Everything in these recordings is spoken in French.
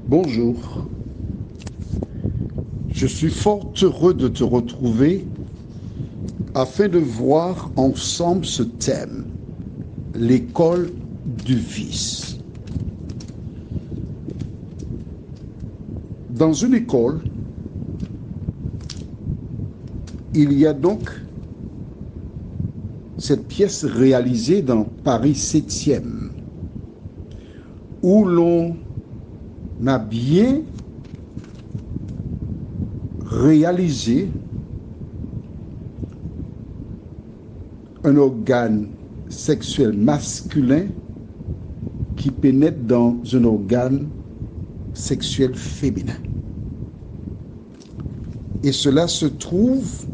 Bonjour, je suis fort heureux de te retrouver afin de voir ensemble ce thème, l'école du vice. Dans une école, il y a donc cette pièce réalisée dans Paris 7e, où l'on a bien réalisé un organe sexuel masculin qui pénètre dans un organe sexuel féminin. Et cela se trouve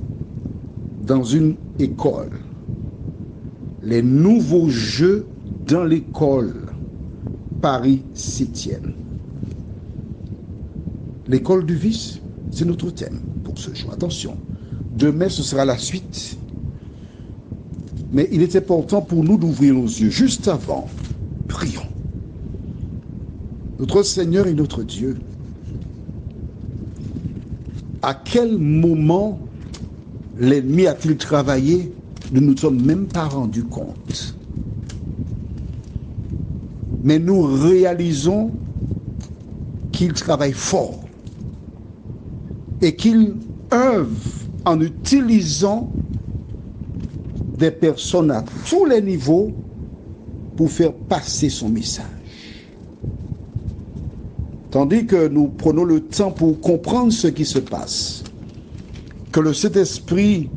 dans une école. Les nouveaux jeux dans l'école Paris 7e. L'école du vice, c'est notre thème pour ce jour. Attention, demain ce sera la suite. Mais il est important pour nous d'ouvrir nos yeux. Juste avant, prions. Notre Seigneur et notre Dieu, à quel moment l'ennemi a-t-il travaillé? Nous ne nous sommes même pas rendus compte. Mais nous réalisons qu'il travaille fort et qu'il œuvre en utilisant des personnes à tous les niveaux pour faire passer son message. Tandis que nous prenons le temps pour comprendre ce qui se passe, que le Saint-Esprit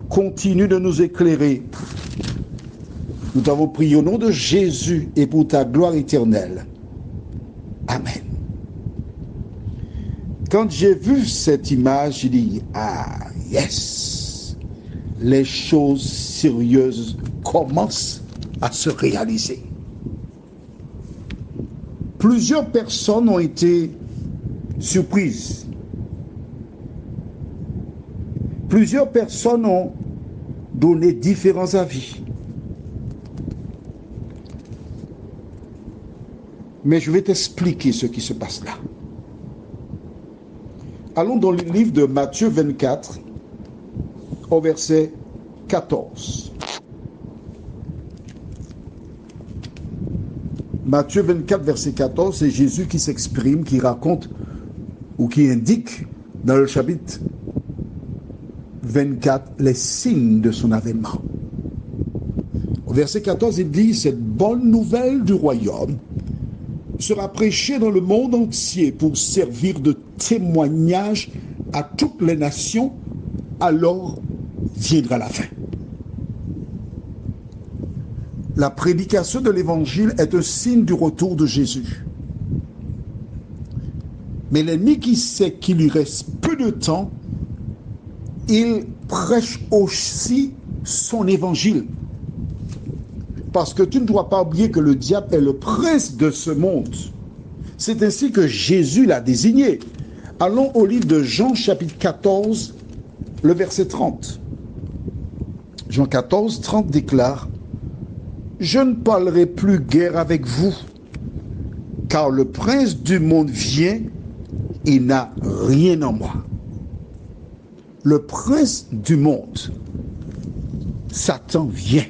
continue de nous éclairer. Nous t'avons prié au nom de Jésus et pour ta gloire éternelle. Amen. Quand j'ai vu cette image, j'ai dit, ah, yes, les choses sérieuses commencent à se réaliser. Plusieurs personnes ont été surprises. Plusieurs personnes ont donné différents avis. Mais je vais t'expliquer ce qui se passe là. Allons dans le livre de Matthieu 24, au verset 14. Matthieu 24, verset 14, c'est Jésus qui s'exprime, qui raconte ou qui indique dans le chapitre 24 les signes de son avènement. Au verset 14, il dit, cette bonne nouvelle du royaume sera prêchée dans le monde entier pour servir de témoignage à toutes les nations, alors viendra la fin. La prédication de l'évangile est un signe du retour de Jésus. Mais l'ennemi qui sait qu'il lui reste peu de temps, il prêche aussi son évangile. Parce que tu ne dois pas oublier que le diable est le prince de ce monde. C'est ainsi que Jésus l'a désigné. Allons au livre de Jean chapitre 14, le verset 30. Jean 14, 30 déclare, « Je ne parlerai plus guère avec vous, car le prince du monde vient et n'a rien en moi. » Le prince du monde, Satan vient.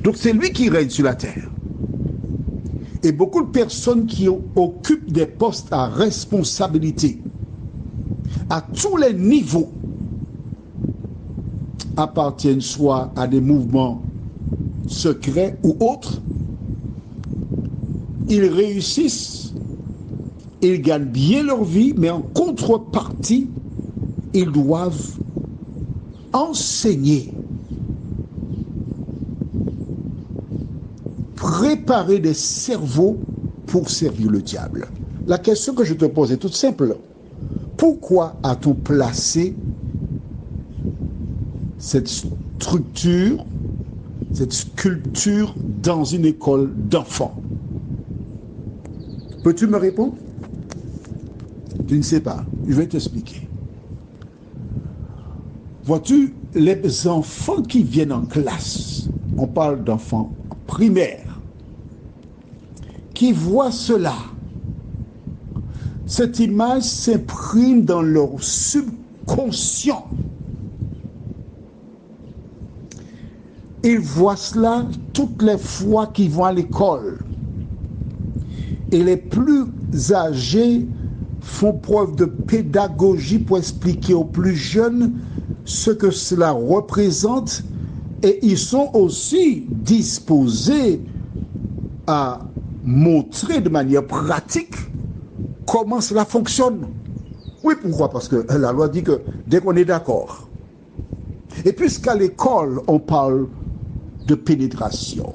Donc c'est lui qui règne sur la terre. Et beaucoup de personnes qui occupent des postes à responsabilité, à tous les niveaux, appartiennent soit à des mouvements secrets ou autres. Ils réussissent, ils gagnent bien leur vie, mais en contrepartie, ils doivent enseigner, préparer des cerveaux pour servir le diable. La question que je te pose est toute simple. Pourquoi a-t-on placé cette structure, cette sculpture dans une école d'enfants? Peux-tu me répondre? Tu ne sais pas. Je vais t'expliquer. Vois-tu, les enfants qui viennent en classe, on parle d'enfants primaires, qui voient cela, cette image s'imprime dans leur subconscient. Ils voient cela toutes les fois qu'ils vont à l'école. Et les plus âgés font preuve de pédagogie pour expliquer aux plus jeunes ce que cela représente, et ils sont aussi disposés à montrer de manière pratique comment cela fonctionne. Oui, pourquoi? Parce que la loi dit que dès qu'on est d'accord, et puisqu'à l'école on parle de pénétration,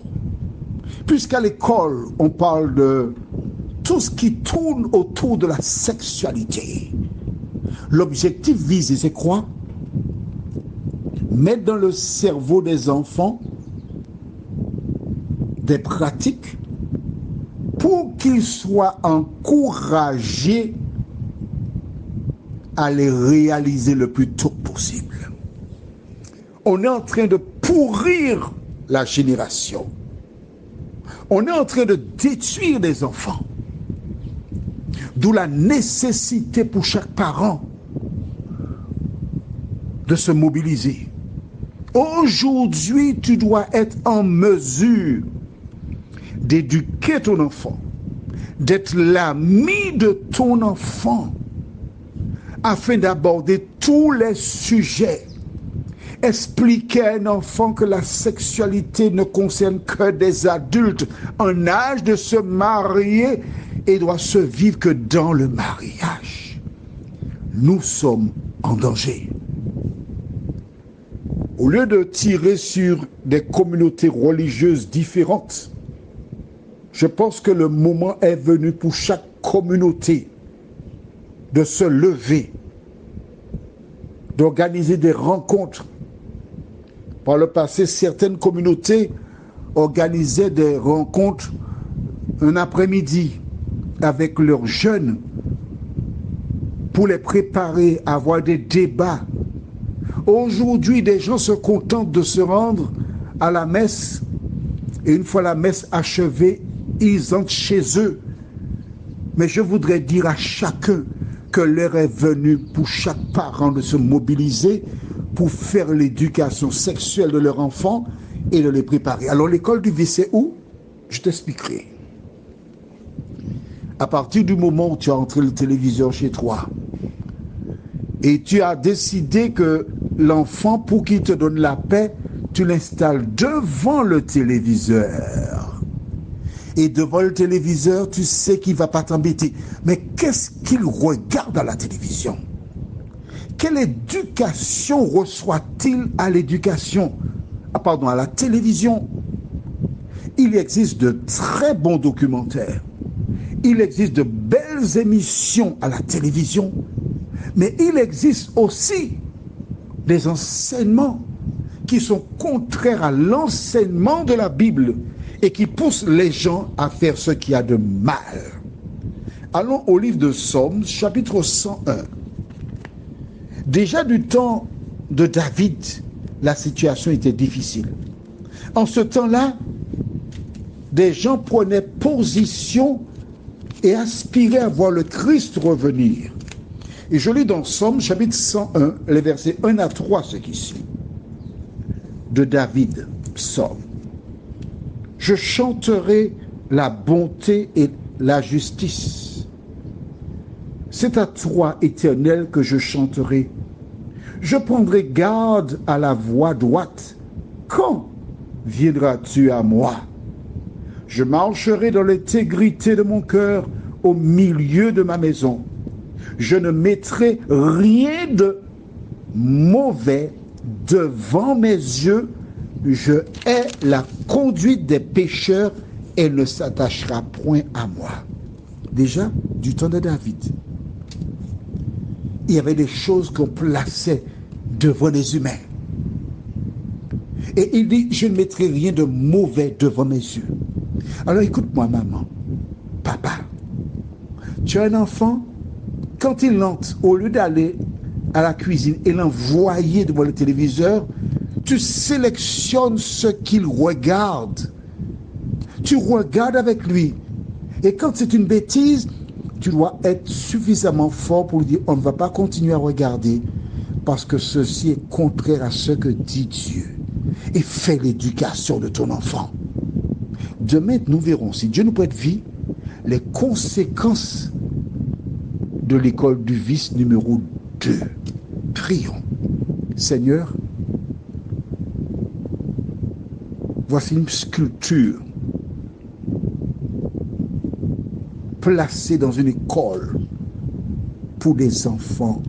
puisqu'à l'école on parle de tout ce qui tourne autour de la sexualité, l'objectif visé, c'est quoi? Mettre dans le cerveau des enfants des pratiques pour qu'ils soient encouragés à les réaliser le plus tôt possible. On est en train de pourrir la génération. On est en train de détruire les enfants. D'où la nécessité pour chaque parent de se mobiliser. Aujourd'hui, tu dois être en mesure d'éduquer ton enfant, d'être l'ami de ton enfant, afin d'aborder tous les sujets. Expliquer à un enfant que la sexualité ne concerne que des adultes en âge de se marier et doit se vivre que dans le mariage. Nous sommes en danger. Au lieu de tirer sur des communautés religieuses différentes, je pense que le moment est venu pour chaque communauté de se lever, d'organiser des rencontres. Par le passé, certaines communautés organisaient des rencontres un après-midi avec leurs jeunes pour les préparer à avoir des débats. Aujourd'hui, des gens se contentent de se rendre à la messe et une fois la messe achevée, ils entrent chez eux. Mais je voudrais dire à chacun que l'heure est venue pour chaque parent de se mobiliser pour faire l'éducation sexuelle de leur enfant et de les préparer. Alors l'école du vie, c'est où? Je t'expliquerai. À partir du moment où tu as entré le téléviseur chez toi et tu as décidé que l'enfant, pour qu'il te donne la paix, tu l'installes devant le téléviseur. Et devant le téléviseur, tu sais qu'il ne va pas t'embêter. Mais qu'est-ce qu'il regarde à la télévision? Quelle éducation reçoit-il à à la télévision? Il existe de très bons documentaires. Il existe de belles émissions à la télévision. Mais il existe aussi des enseignements qui sont contraires à l'enseignement de la Bible et qui poussent les gens à faire ce qu'il y a de mal. Allons au livre de Psaumes, chapitre 101. Déjà du temps de David, la situation était difficile. En ce temps-là, des gens prenaient position et aspiraient à voir le Christ revenir. Et je lis dans Psaume, chapitre 101, les versets 1 à 3, ce qui suit. De David, Psaume. Je chanterai la bonté et la justice. C'est à toi, Éternel, que je chanterai. Je prendrai garde à la voie droite. Quand viendras-tu à moi? Je marcherai dans l'intégrité de mon cœur au milieu de ma maison. Je ne mettrai rien de mauvais devant mes yeux. Je hais la conduite des pécheurs, elle ne s'attachera point à moi. Déjà, du temps de David, il y avait des choses qu'on plaçait devant les humains. Et il dit, je ne mettrai rien de mauvais devant mes yeux. Alors écoute-moi, maman, papa, tu as un enfant, quand il entre, au lieu d'aller à la cuisine et l'envoyer devant le téléviseur, tu sélectionnes ce qu'il regarde. Tu regardes avec lui. Et quand c'est une bêtise, tu dois être suffisamment fort pour lui dire, on ne va pas continuer à regarder parce que ceci est contraire à ce que dit Dieu. Et fais l'éducation de ton enfant. Demain, nous verrons, si Dieu nous prête vie, les conséquences de l'école du vice numéro 2. Prions. Seigneur, voici une sculpture placée dans une école pour des enfants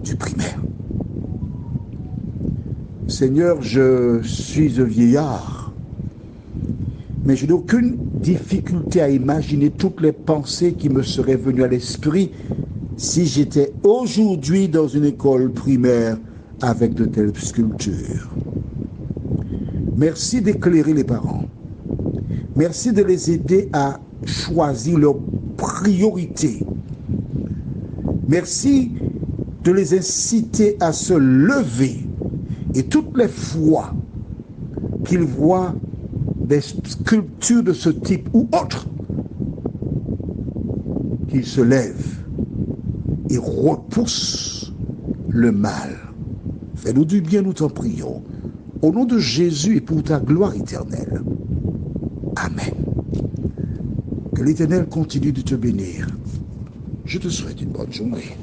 du primaire. Seigneur, je suis un vieillard, mais je n'ai aucune difficulté à imaginer toutes les pensées qui me seraient venues à l'esprit si j'étais aujourd'hui dans une école primaire avec de telles sculptures. Merci d'éclairer les parents. Merci de les aider à choisir leurs priorités. Merci de les inciter à se lever. Et toutes les fois qu'ils voient des sculptures de ce type ou autres, qu'ils se lèvent et repoussent le mal. Fais-nous du bien, nous t'en prions. Au nom de Jésus et pour ta gloire éternelle. Amen. Que l'Éternel continue de te bénir. Je te souhaite une bonne journée.